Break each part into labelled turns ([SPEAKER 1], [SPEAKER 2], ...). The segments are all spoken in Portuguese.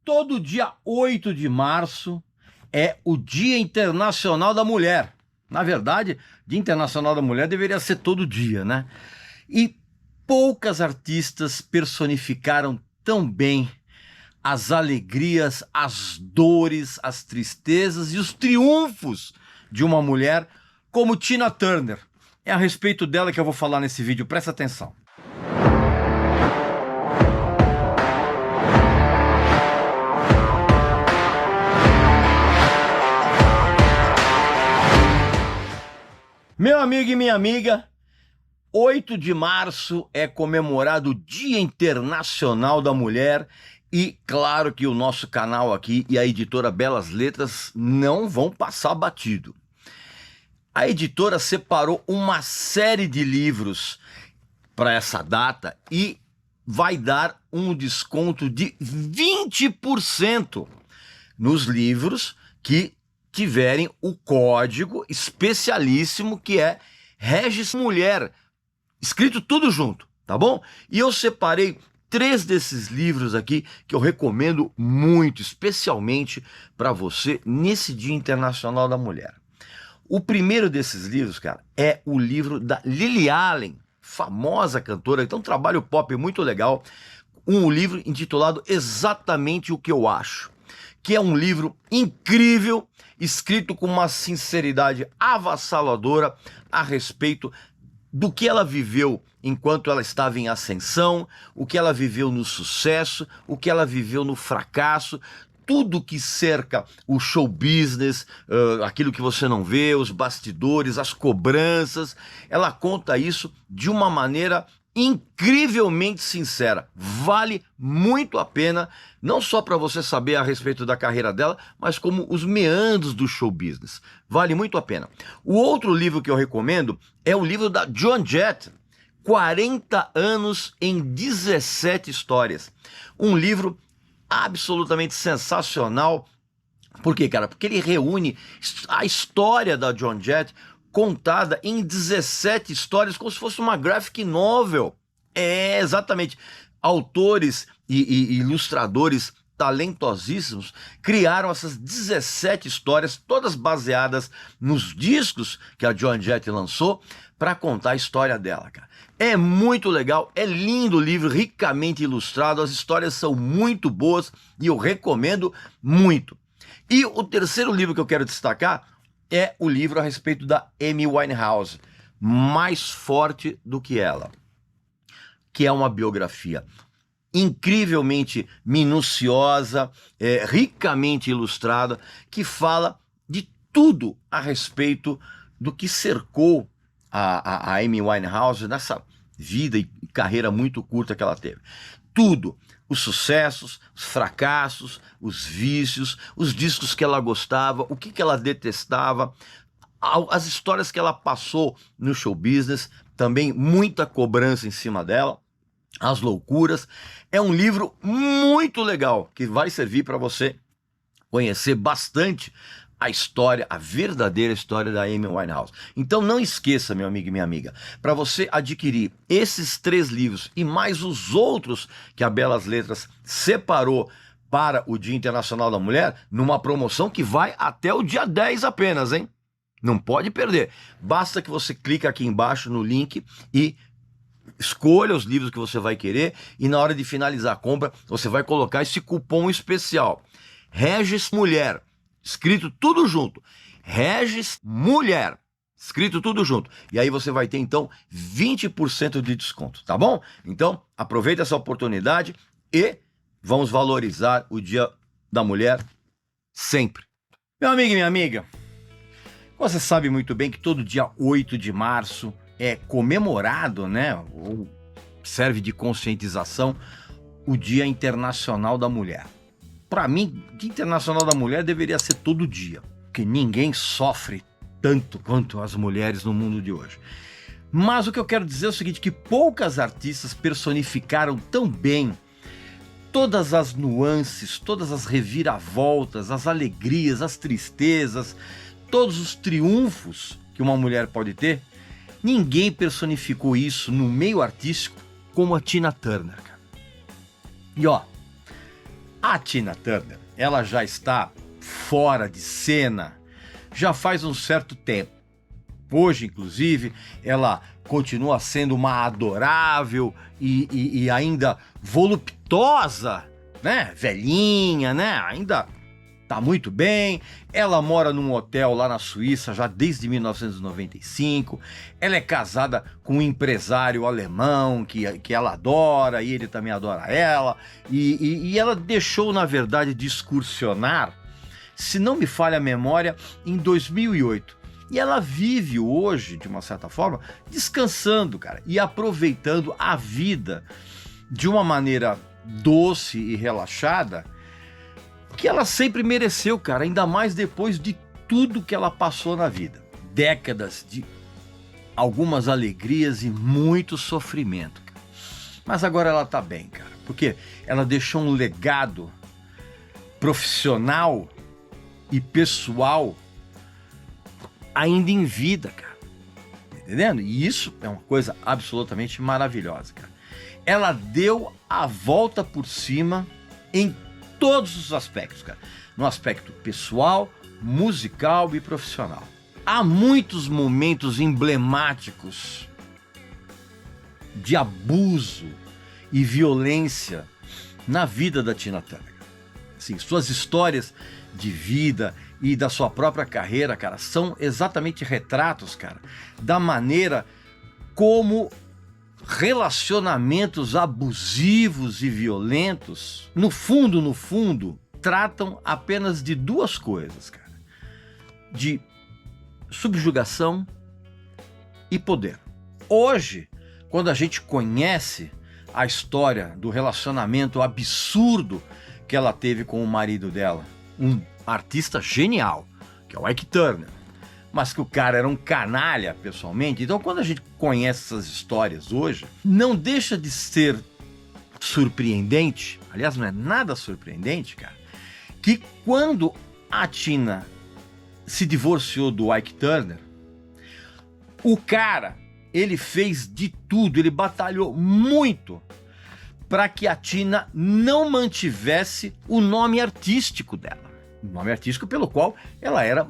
[SPEAKER 1] Todo dia 8 de março é o Dia Internacional da Mulher. Na verdade, Dia Internacional da Mulher deveria ser todo dia, né? E poucas artistas personificaram tão bem as alegrias, as dores, as tristezas e os triunfos de uma mulher como Tina Turner. É a respeito dela que eu vou falar nesse vídeo, presta atenção. Meu amigo e minha amiga, 8 de março é comemorado o Dia Internacional da Mulher e claro que o nosso canal aqui e a editora Belas Letras não vão passar batido. A editora separou uma série de livros para essa data e vai dar um desconto de 20% nos livros que tiverem o código especialíssimo que é Regis Mulher, escrito tudo junto, tá bom? E eu separei 3 desses livros aqui que eu recomendo muito, especialmente para você nesse Dia Internacional da Mulher. O primeiro desses livros, cara, é o livro da Lily Allen, famosa cantora, então um trabalho pop muito legal, um livro intitulado Exatamente o que eu acho, que é um livro incrível, escrito com uma sinceridade avassaladora a respeito do que ela viveu enquanto ela estava em ascensão, o que ela viveu no sucesso, o que ela viveu no fracasso, tudo que cerca o show business, aquilo que você não vê, os bastidores, as cobranças. Ela conta isso de uma maneira incrivelmente sincera. Vale muito a pena, não só para você saber a respeito da carreira dela, mas como os meandros do show business. Vale muito a pena. O outro livro que eu recomendo é o livro da Joan Jett, 40 anos em 17 histórias. Um livro absolutamente sensacional. Por quê, cara? Porque ele reúne a história da Joan Jett contada em 17 histórias, como se fosse uma graphic novel. É, exatamente. Autores e ilustradores talentosíssimos criaram essas 17 histórias, todas baseadas nos discos que a Joan Jett lançou, para contar a história dela, cara. É muito legal, é lindo o livro, ricamente ilustrado, as histórias são muito boas e eu recomendo muito. E o terceiro livro que eu quero destacar é o livro a respeito da Amy Winehouse, Mais Forte do que Ela, que é uma biografia incrivelmente minuciosa, ricamente ilustrada, que fala de tudo a respeito do que cercou a Amy Winehouse nessa vida e carreira muito curta que ela teve. Tudo. Os sucessos, os fracassos, os vícios, os discos que ela gostava, o que ela detestava, as histórias que ela passou no show business, também muita cobrança em cima dela, as loucuras. É um livro muito legal que vai servir para você conhecer bastante a história, a verdadeira história da Amy Winehouse. Então não esqueça, meu amigo e minha amiga, para você adquirir esses 3 livros e mais os outros que a Belas Letras separou para o Dia Internacional da Mulher, numa promoção que vai até o dia 10 apenas, hein? Não pode perder. Basta que você clique aqui embaixo no link e escolha os livros que você vai querer e na hora de finalizar a compra, você vai colocar esse cupom especial. Regis Mulher. Escrito tudo junto. Regis Mulher. Escrito tudo junto. E aí você vai ter, então, 20% de desconto, tá bom? Então, aproveita essa oportunidade e vamos valorizar o Dia da Mulher sempre. Meu amigo e minha amiga, você sabe muito bem que todo dia 8 de março é comemorado, né? Ou serve de conscientização, o Dia Internacional da Mulher. Para mim, Dia Internacional da Mulher deveria ser todo dia, porque ninguém sofre tanto quanto as mulheres no mundo de hoje. Mas o que eu quero dizer é o seguinte, que poucas artistas personificaram tão bem todas as nuances, todas as reviravoltas, as alegrias, as tristezas, todos os triunfos que uma mulher pode ter. Ninguém personificou isso no meio artístico como a Tina Turner, cara. E ó, A Tina Turner, ela já está fora de cena já faz um certo tempo. Hoje, inclusive, ela continua sendo uma adorável e ainda voluptuosa, né? Velhinha, né? Ainda tá muito bem. Ela mora num hotel lá na Suíça já desde 1995. Ela é casada com um empresário alemão que ela adora e ele também adora ela. E ela deixou, na verdade, de excursionar, se não me falha a memória, em 2008. E ela vive hoje, de uma certa forma, descansando, cara, e aproveitando a vida de uma maneira doce e relaxada que ela sempre mereceu, cara, ainda mais depois de tudo que ela passou na vida. Décadas de algumas alegrias e muito sofrimento, cara. Mas agora ela tá bem, cara, porque ela deixou um legado profissional e pessoal ainda em vida, cara. Entendendo? E isso é uma coisa absolutamente maravilhosa, cara. Ela deu a volta por cima em todos os aspectos, cara. No aspecto pessoal, musical e profissional. Há muitos momentos emblemáticos de abuso e violência na vida da Tina Turner. Assim, suas histórias de vida e da sua própria carreira, cara, são exatamente retratos, cara, da maneira como relacionamentos abusivos e violentos, no fundo, tratam apenas de duas coisas, cara: de subjugação e poder. Hoje, quando a gente conhece a história do relacionamento absurdo que ela teve com o marido dela, um artista genial, que é o Ike Turner, mas que o cara era um canalha pessoalmente. Então, quando a gente conhece essas histórias hoje, não deixa de ser surpreendente, aliás, não é nada surpreendente, cara, que quando a Tina se divorciou do Ike Turner, o cara, ele fez de tudo, ele batalhou muito para que a Tina não mantivesse o nome artístico dela. O nome artístico pelo qual ela era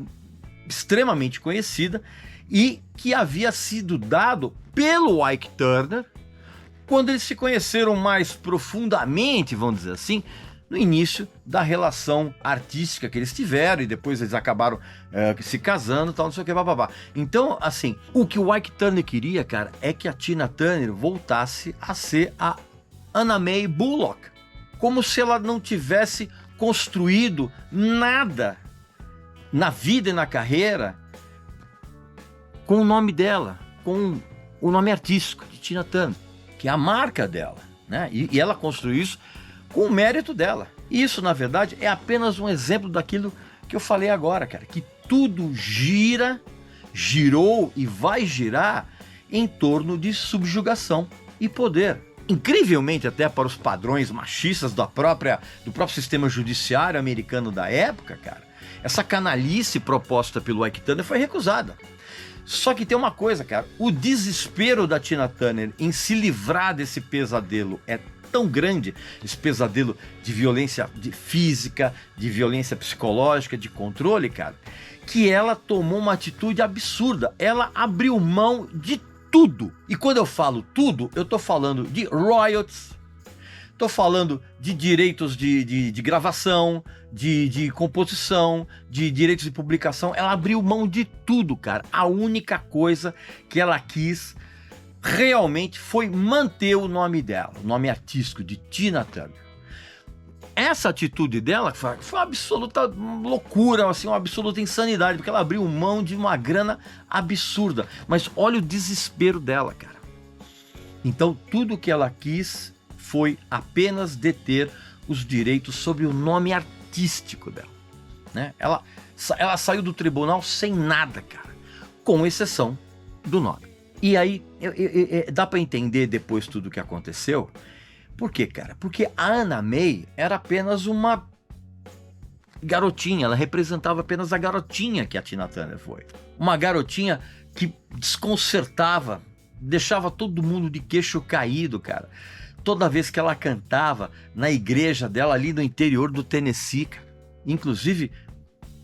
[SPEAKER 1] extremamente conhecida e que havia sido dado pelo Ike Turner quando eles se conheceram mais profundamente, vamos dizer assim, no início da relação artística que eles tiveram, e depois eles acabaram se casando, tal, não sei o que, bababá. Então, assim, o que o Ike Turner queria, cara, é que a Tina Turner voltasse a ser a Anna Mae Bullock, como se ela não tivesse construído nada na vida e na carreira com o nome dela, com o nome artístico de Tina Turner, que é a marca dela, né? E ela construiu isso com o mérito dela. E isso, na verdade, é apenas um exemplo daquilo que eu falei agora, cara, que tudo girou e vai girar em torno de subjugação e poder. Incrivelmente, até para os padrões machistas do próprio sistema judiciário americano da época, cara, essa canalice proposta pelo Ike Turner foi recusada. Só que tem uma coisa, cara, o desespero da Tina Turner em se livrar desse pesadelo é tão grande, esse pesadelo de violência física, de violência psicológica, de controle, cara, que ela tomou uma atitude absurda. Ela abriu mão de tudo. E quando eu falo tudo, eu tô falando de royalties, tô falando de direitos de gravação, de composição, de direitos de publicação. Ela abriu mão de tudo, cara. A única coisa que ela quis realmente foi manter o nome dela, o nome artístico de Tina Turner. Essa atitude dela foi uma absoluta loucura, assim, uma absoluta insanidade, porque ela abriu mão de uma grana absurda. Mas olha o desespero dela, cara. Então, tudo que ela quis foi apenas deter os direitos sobre o nome artístico dela, né? Ela saiu do tribunal sem nada, cara, com exceção do nome. E aí, dá para entender depois tudo o que aconteceu. Por quê, cara? Porque a Anna Mae era apenas uma garotinha, ela representava apenas a garotinha que a Tina Turner foi. Uma garotinha que desconcertava, deixava todo mundo de queixo caído, cara, toda vez que ela cantava na igreja dela ali no interior do Tennessee, cara. Inclusive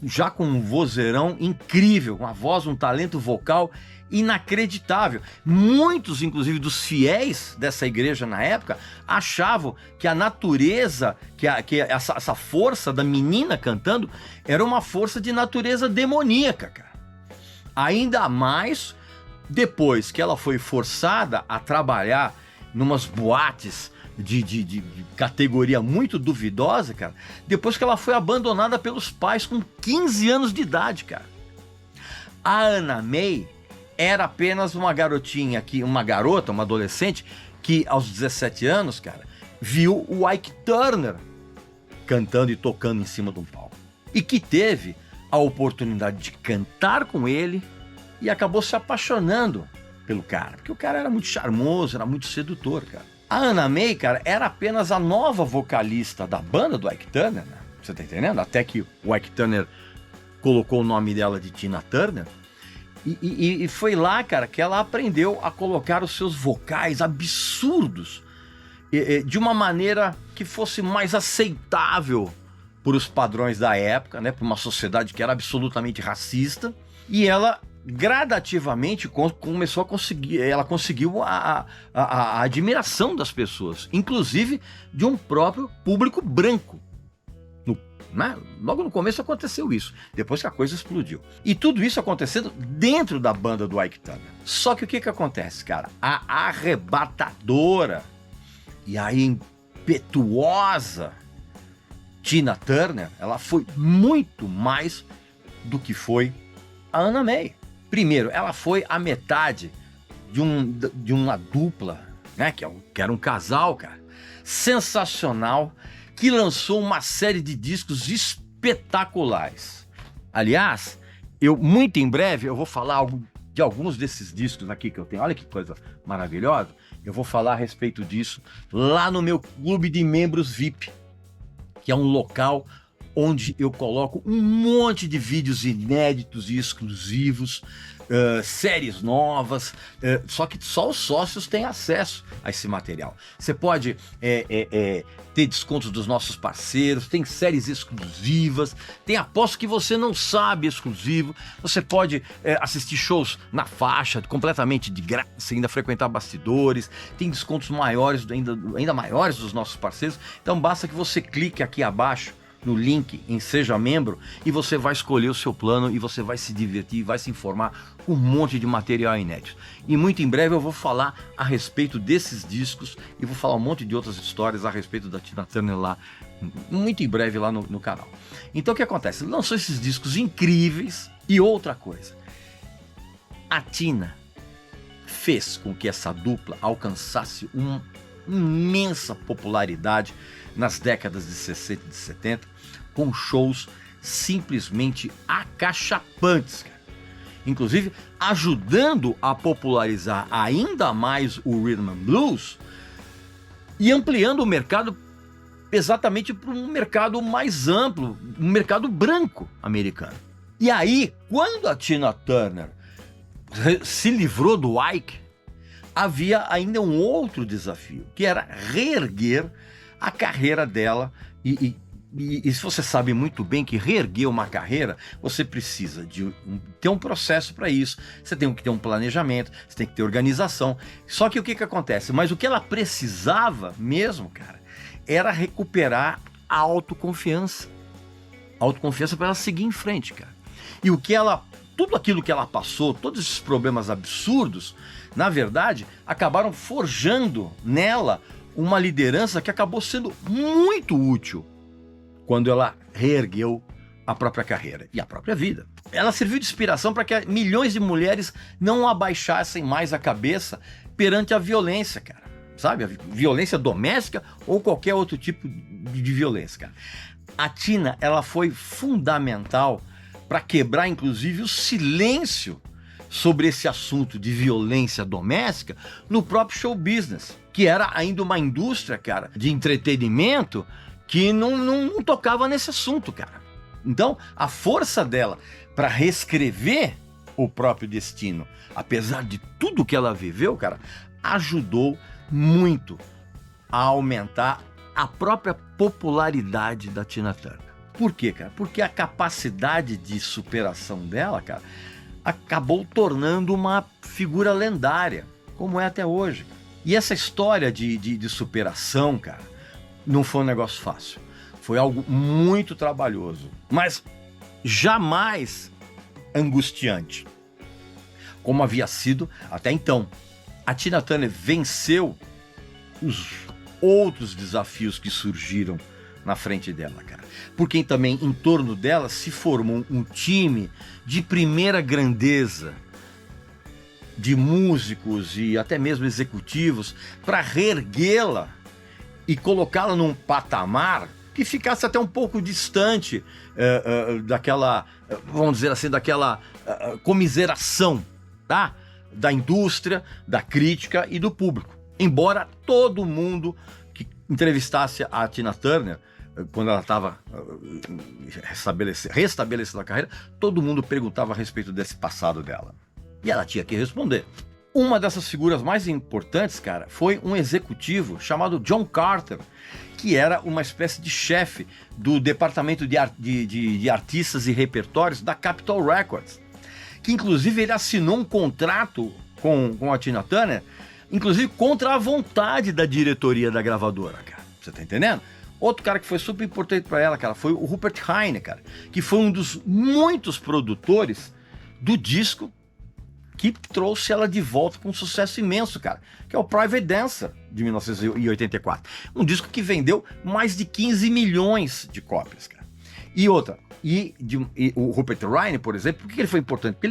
[SPEAKER 1] já com um vozeirão incrível, uma voz, um talento vocal inacreditável. Muitos, inclusive, dos fiéis dessa igreja na época achavam que a natureza, que essa força da menina cantando era uma força de natureza demoníaca, cara. Ainda mais depois que ela foi forçada a trabalhar numas boates de categoria muito duvidosa, cara, depois que ela foi abandonada pelos pais com 15 anos de idade, cara. A Anna May era apenas uma garotinha, uma adolescente, que aos 17 anos, cara, viu o Ike Turner cantando e tocando em cima de um palco. E que teve a oportunidade de cantar com ele e acabou se apaixonando pelo cara, porque o cara era muito charmoso, era muito sedutor, cara. A Anna May, cara, era apenas a nova vocalista da banda do Ike Turner, né? Você tá entendendo? Até que o Ike Turner colocou o nome dela de Tina Turner. E foi lá, cara, que ela aprendeu a colocar os seus vocais absurdos de uma maneira que fosse mais aceitável por os padrões da época, né? Por uma sociedade que era absolutamente racista. E ela gradativamente começou a conseguir, ela conseguiu a admiração das pessoas, inclusive de um próprio público branco. Né? Logo no começo aconteceu isso, depois que a coisa explodiu. E tudo isso acontecendo dentro da banda do Ike Turner. Só que o que acontece, cara? A arrebatadora e a impetuosa Tina Turner, ela foi muito mais do que foi a Anna May. Primeiro, ela foi a metade de uma dupla, né? Que era um casal, cara, sensacional, que lançou uma série de discos espetaculares. Aliás, muito em breve eu vou falar de alguns desses discos aqui que eu tenho. Olha que coisa maravilhosa. Eu vou falar a respeito disso lá no meu clube de membros VIP, que é um local onde eu coloco um monte de vídeos inéditos e exclusivos, séries novas, só que só os sócios têm acesso a esse material. Você pode ter descontos dos nossos parceiros, tem séries exclusivas, tem aposto que você não sabe exclusivo, você pode assistir shows na faixa, completamente de graça, ainda frequentar bastidores, tem descontos maiores, ainda maiores dos nossos parceiros, então basta que você clique aqui abaixo no link em Seja Membro e você vai escolher o seu plano e você vai se divertir, vai se informar com um monte de material inédito. E muito em breve eu vou falar a respeito desses discos e vou falar um monte de outras histórias a respeito da Tina Turner lá, muito em breve lá no canal. Então o que acontece? Ele lançou esses discos incríveis e outra coisa, a Tina fez com que essa dupla alcançasse uma imensa popularidade nas décadas de 60 e de 70, com shows simplesmente acachapantes, cara. Inclusive ajudando a popularizar ainda mais o Rhythm and Blues e ampliando o mercado exatamente para um mercado mais amplo, um mercado branco americano. E aí, quando a Tina Turner se livrou do Ike, havia ainda um outro desafio, que era reerguer a carreira dela. E se você sabe muito bem que reerguer uma carreira, você precisa ter um processo para isso, você tem que ter um planejamento, você tem que ter organização. Só que o que acontece? Mas o que ela precisava mesmo, cara, era recuperar a autoconfiança. A autoconfiança para ela seguir em frente, cara. E tudo aquilo que ela passou, todos esses problemas absurdos, na verdade, acabaram forjando nela uma liderança que acabou sendo muito útil quando ela reergueu a própria carreira e a própria vida. Ela serviu de inspiração para que milhões de mulheres não abaixassem mais a cabeça perante a violência, cara. Sabe? A violência doméstica ou qualquer outro tipo de violência, cara. A Tina, ela foi fundamental para quebrar, inclusive, o silêncio sobre esse assunto de violência doméstica no próprio show business, que era ainda uma indústria, cara, de entretenimento que não tocava nesse assunto, cara. Então, a força dela para reescrever o próprio destino, apesar de tudo que ela viveu, cara, ajudou muito a aumentar a própria popularidade da Tina Turner. Por quê, cara? Porque a capacidade de superação dela, cara, acabou tornando uma figura lendária, como é até hoje. E essa história de superação, cara, não foi um negócio fácil. Foi algo muito trabalhoso, mas jamais angustiante, como havia sido até então. A Tina Turner venceu os outros desafios que surgiram na frente dela, cara. Porque também em torno dela se formou um time de primeira grandeza, de músicos e até mesmo executivos, para reerguê-la e colocá-la num patamar que ficasse até um pouco distante daquela, vamos dizer assim, daquela comiseração, tá? Da indústria, da crítica e do público. Embora todo mundo que entrevistasse a Tina Turner, quando ela estava restabelecendo a carreira, todo mundo perguntava a respeito desse passado dela. E ela tinha que responder. Uma dessas figuras mais importantes, cara, foi um executivo chamado John Carter, que era uma espécie de chefe do departamento de artistas e repertórios da Capitol Records, que inclusive ele assinou um contrato com a Tina Turner, inclusive contra a vontade da diretoria da gravadora, cara. Você tá entendendo? Outro cara que foi super importante para ela, cara, foi o Rupert Hine, cara, que foi um dos muitos produtores do disco que trouxe ela de volta com um sucesso imenso, cara, que é o Private Dancer, de 1984. Um disco que vendeu mais de 15 milhões de cópias, cara. E outra, o Rupert Hine, por exemplo, por que ele foi importante? Porque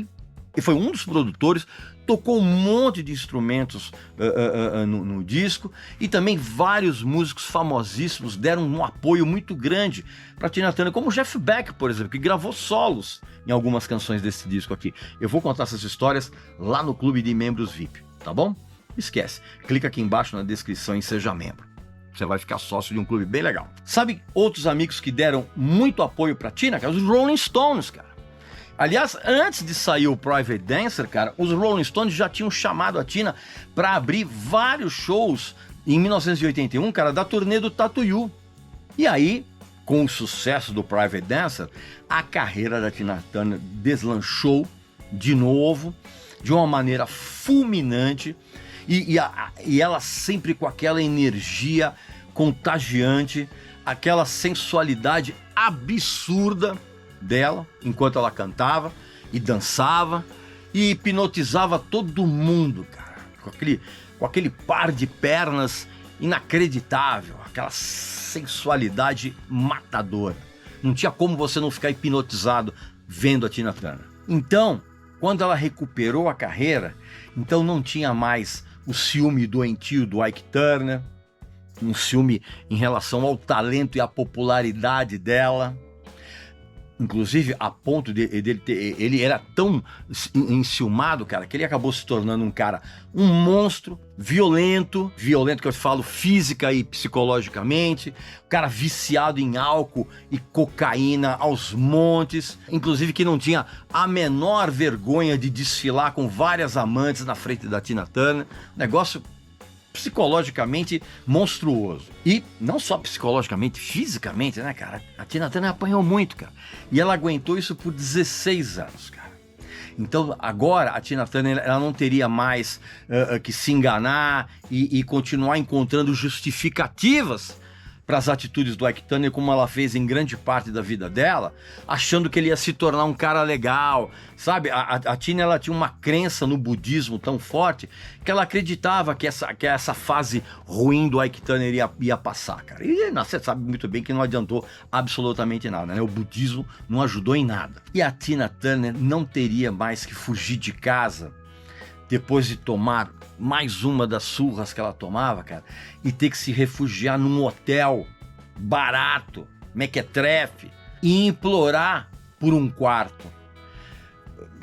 [SPEAKER 1] ele foi um dos produtores, tocou um monte de instrumentos no disco, e também vários músicos famosíssimos deram um apoio muito grande para Tina Turner, como o Jeff Beck, por exemplo, que gravou solos em algumas canções desse disco aqui. Eu vou contar essas histórias lá no Clube de Membros VIP, tá bom? Esquece, clica aqui embaixo na descrição e seja membro. Você vai ficar sócio de um clube bem legal. Sabe outros amigos que deram muito apoio para Tina, cara? Os Rolling Stones, cara. Aliás, antes de sair o Private Dancer, cara, os Rolling Stones já tinham chamado a Tina para abrir vários shows em 1981, cara, da turnê do Tattoo You. E aí, com o sucesso do Private Dancer, a carreira da Tina Turner deslanchou de novo, de uma maneira fulminante, e ela sempre com aquela energia contagiante, aquela sensualidade absurda dela, enquanto ela cantava e dançava e hipnotizava todo mundo, cara, com aquele par de pernas inacreditável, aquela sensualidade matadora. Não tinha como você não ficar hipnotizado vendo a Tina Turner. Então, quando ela recuperou a carreira, então não tinha mais o ciúme doentio do Ike Turner, um ciúme em relação ao talento e à popularidade dela. Inclusive, a ponto ele era tão enciumado, cara, que ele acabou se tornando um monstro, violento que eu falo física e psicologicamente, um cara viciado em álcool e cocaína aos montes, inclusive que não tinha a menor vergonha de desfilar com várias amantes na frente da Tina Turner, negócio psicologicamente monstruoso. E não só psicologicamente, fisicamente, né, cara? A Tina Turner apanhou muito, cara. E ela aguentou isso por 16 anos, cara. Então, agora, a Tina Turner ela não teria mais que se enganar e continuar encontrando justificativas para as atitudes do Ike Turner, como ela fez em grande parte da vida dela, achando que ele ia se tornar um cara legal, sabe? A Tina, ela tinha uma crença no budismo tão forte que ela acreditava que essa fase ruim do Ike Turner ia passar, cara. E você sabe muito bem que não adiantou absolutamente nada, né? O budismo não ajudou em nada. E a Tina Turner não teria mais que fugir de casa depois de tomar mais uma das surras que ela tomava, cara, e ter que se refugiar num hotel barato, mequetrefe, e implorar por um quarto,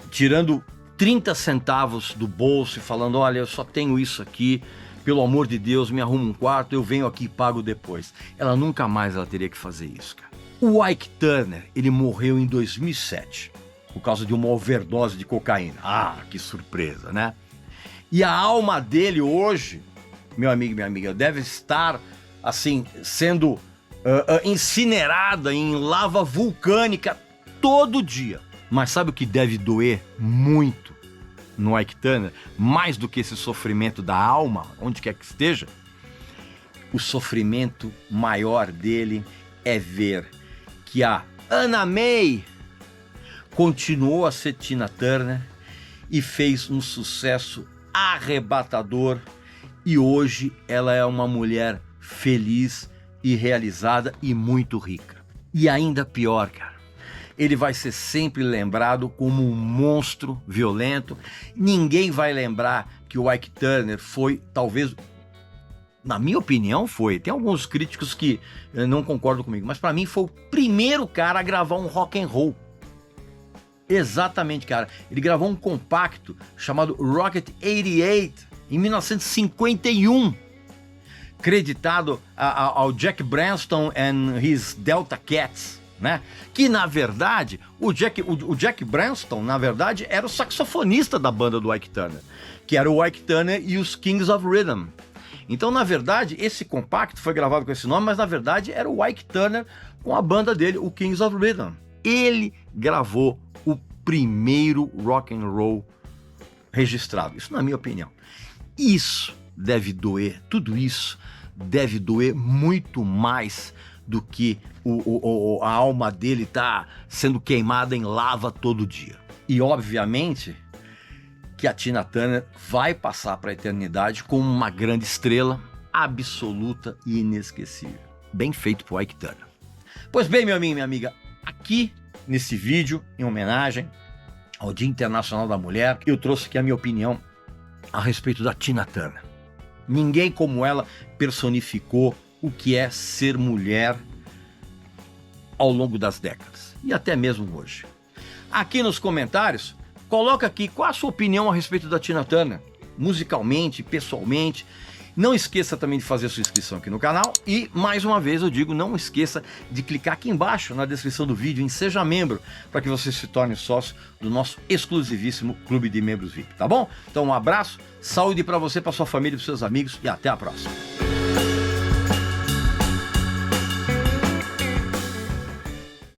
[SPEAKER 1] tirando 30 centavos do bolso e falando, olha, eu só tenho isso aqui, pelo amor de Deus, me arruma um quarto, eu venho aqui e pago depois. Ela nunca mais teria que fazer isso, cara. O Ike Turner, ele morreu em 2007, por causa de uma overdose de cocaína. Ah, que surpresa, né? E a alma dele hoje meu amigo e minha amiga, deve estar, assim, sendo incinerada em lava vulcânica todo dia. Mas sabe o que deve doer muito no Ike Turner? Mais do que esse sofrimento da alma, onde quer que esteja, o sofrimento maior dele é ver que a Anna Mae continuou a ser Tina Turner e fez um sucesso arrebatador, e hoje ela é uma mulher feliz e realizada e muito rica. E ainda pior, cara, ele vai ser sempre lembrado como um monstro violento. Ninguém vai lembrar que o Ike Turner foi, talvez, na minha opinião foi, tem alguns críticos que não concordam comigo, mas para mim foi o primeiro cara a gravar um rock and roll. Exatamente, cara. Ele gravou um compacto chamado Rocket 88 em 1951, creditado ao Jack Branston and his Delta Cats, né? Que na verdade o Jack Branston, na verdade, era o saxofonista da banda do Ike Turner, que era o Ike Turner e os Kings of Rhythm. Então, na verdade, esse compacto foi gravado com esse nome, mas na verdade era o Ike Turner com a banda dele, o Kings of Rhythm. Ele gravou o primeiro rock and roll registrado. Isso na minha opinião. Isso deve doer, tudo isso deve doer muito mais do que a alma dele tá sendo queimada em lava todo dia. E obviamente que a Tina Turner vai passar para a eternidade como uma grande estrela absoluta e inesquecível. Bem feito pro Ike Turner. Pois bem, meu amigo e minha amiga, aqui nesse vídeo, em homenagem ao Dia Internacional da Mulher, eu trouxe aqui a minha opinião a respeito da Tina Turner. Ninguém como ela personificou o que é ser mulher ao longo das décadas e até mesmo hoje. Aqui nos comentários, coloca aqui qual a sua opinião a respeito da Tina Turner, musicalmente, pessoalmente. Não esqueça também de fazer a sua inscrição aqui no canal e, mais uma vez, eu digo, não esqueça de clicar aqui embaixo na descrição do vídeo em Seja Membro, para que você se torne sócio do nosso exclusivíssimo Clube de Membros VIP, tá bom? Então um abraço, saúde para você, para sua família e para seus amigos e até a próxima.